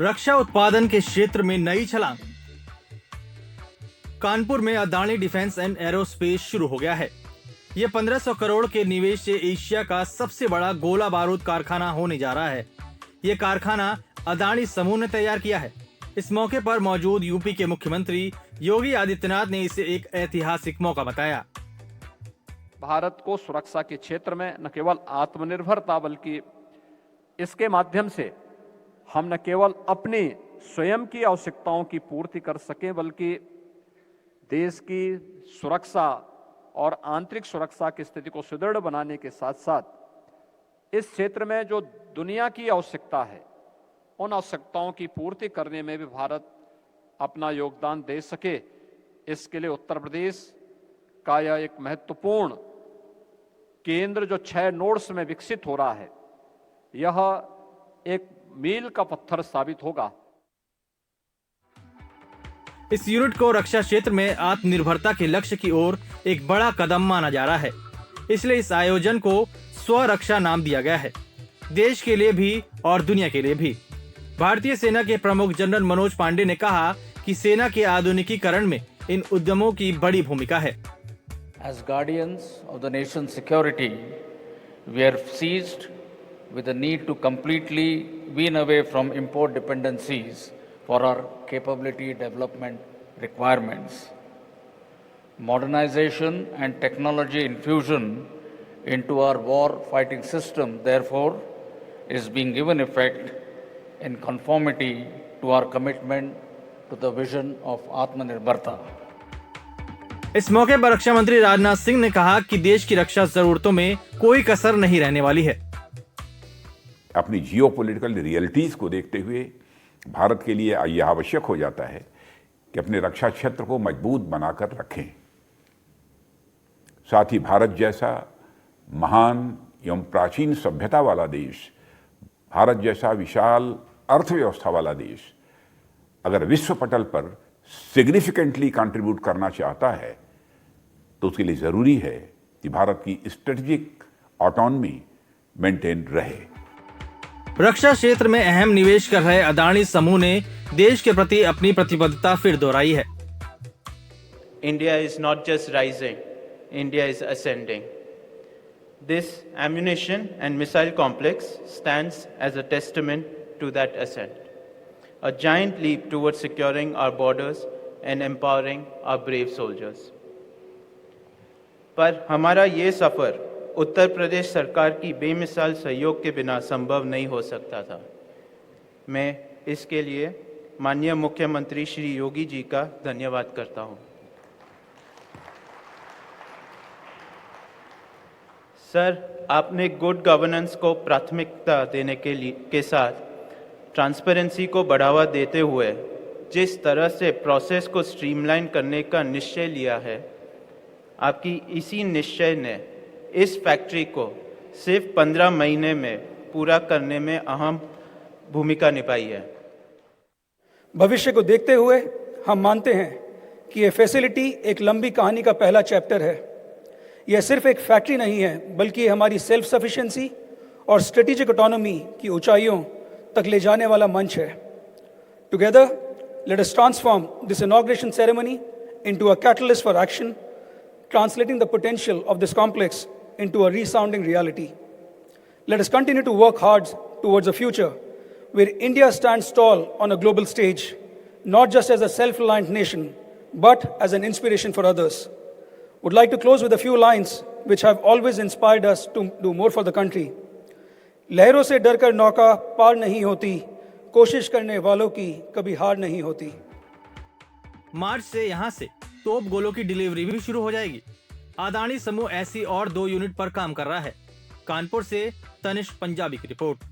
रक्षा उत्पादन के क्षेत्र में नई छलांग। कानपुर में अदानी डिफेंस एंड एरोस्पेस शुरू हो गया है। ये 1500 करोड़ के निवेश से एशिया का सबसे बड़ा गोला बारूद कारखाना होने जा रहा है। ये कारखाना अदानी समूह ने तैयार किया है। इस मौके पर मौजूद यूपी के मुख्यमंत्री योगी आदित्यनाथ ने इसे एक ऐतिहासिक मौका बताया। भारत को सुरक्षा के क्षेत्र में न केवल आत्मनिर्भरता बल्कि इसके माध्यम से हम न केवल अपनी स्वयं की आवश्यकताओं की पूर्ति कर सकें बल्कि देश की सुरक्षा और आंतरिक सुरक्षा की स्थिति को सुदृढ़ बनाने के साथ साथ इस क्षेत्र में जो दुनिया की आवश्यकता है उन आवश्यकताओं की पूर्ति करने में भी भारत अपना योगदान दे सके, इसके लिए उत्तर प्रदेश का यह एक महत्वपूर्ण केंद्र जो 6 नोड्स में विकसित हो रहा है, यह एक मील का पत्थर साबित होगा। इस यूनिट को रक्षा क्षेत्र में आत्मनिर्भरता के लक्ष्य की ओर एक बड़ा कदम माना जा रहा है। इसलिए इस आयोजन को स्वरक्षा नाम दिया गया है, देश के लिए भी और दुनिया के लिए भी। भारतीय सेना के प्रमुख जनरल मनोज पांडे ने कहा कि सेना के आधुनिकीकरण में इन उद्यमों की बड़ी भूमिका है। As guardians of the nation's security, we are seized with the need to completely wean away from import dependencies for our capability development requirements. Modernization and technology infusion into our war fighting system, therefore, is being given effect in conformity to our commitment to the vision of Atmanirbharta. इस मौके पर रक्षा मंत्री राजनाथ सिंह ने कहा कि देश की रक्षा जरूरतों में कोई कसर नहीं रहने वाली है। अपनी जियोपॉलिटिकल रियलिटीज को देखते हुए भारत के लिए यह आवश्यक हो जाता है कि अपने रक्षा क्षेत्र को मजबूत बनाकर रखें। साथ ही भारत जैसा महान एवं प्राचीन सभ्यता वाला देश, भारत जैसा विशाल अर्थव्यवस्था वाला देश अगर विश्व पटल पर सिग्निफिकेंटली कंट्रीब्यूट करना चाहता है तो उसके लिए जरूरी है कि भारत की स्ट्रेटेजिक ऑटोनॉमी मेंटेन रहे। रक्षा क्षेत्र में अहम निवेश कर रहे अदानी समूह ने देश के प्रति अपनी प्रतिबद्धता फिर दोहराई है। India is not just rising, India is ascending. This ammunition and missile complex stands as a testament to that ascent, a giant leap towards securing our borders and empowering our brave soldiers. पर हमारा ये सफ़र उत्तर प्रदेश सरकार की बेमिसाल सहयोग के बिना संभव नहीं हो सकता था। मैं इसके लिए माननीय मुख्यमंत्री श्री योगी जी का धन्यवाद करता हूँ। सर, आपने गुड गवर्नेंस को प्राथमिकता देने के साथ ट्रांसपेरेंसी को बढ़ावा देते हुए जिस तरह से प्रोसेस को स्ट्रीमलाइन करने का निश्चय लिया है, आपकी इसी निश्चय ने इस फैक्ट्री को सिर्फ 15 महीने में पूरा करने में अहम भूमिका निभाई है। भविष्य को देखते हुए हम मानते हैं कि यह फैसिलिटी एक लंबी कहानी का पहला चैप्टर है। यह सिर्फ एक फैक्ट्री नहीं है बल्कि हमारी सेल्फ सफिशिएंसी और स्ट्रेटेजिक ऑटोनॉमी की ऊंचाइयों तक ले जाने वाला मंच है। Together let us transform this inauguration ceremony into a catalyst for action, translating the potential of this complex into a resounding reality. Let us continue to work hard towards a future where India stands tall on a global stage, not just as a self-reliant nation, but as an inspiration for others. Would like to close with a few lines which have always inspired us to do more for the country. लहरों से डरकर नौका पार नहीं होती, कोशिश करने वालों की कभी हार नहीं होती। मार्च से यहां से तोप गोलों की डिलीवरी भी शुरू हो जाएगी। अदानी समूह ऐसी और 2 यूनिट पर काम कर रहा है। कानपुर से तनिष्क पंजाबी की रिपोर्ट।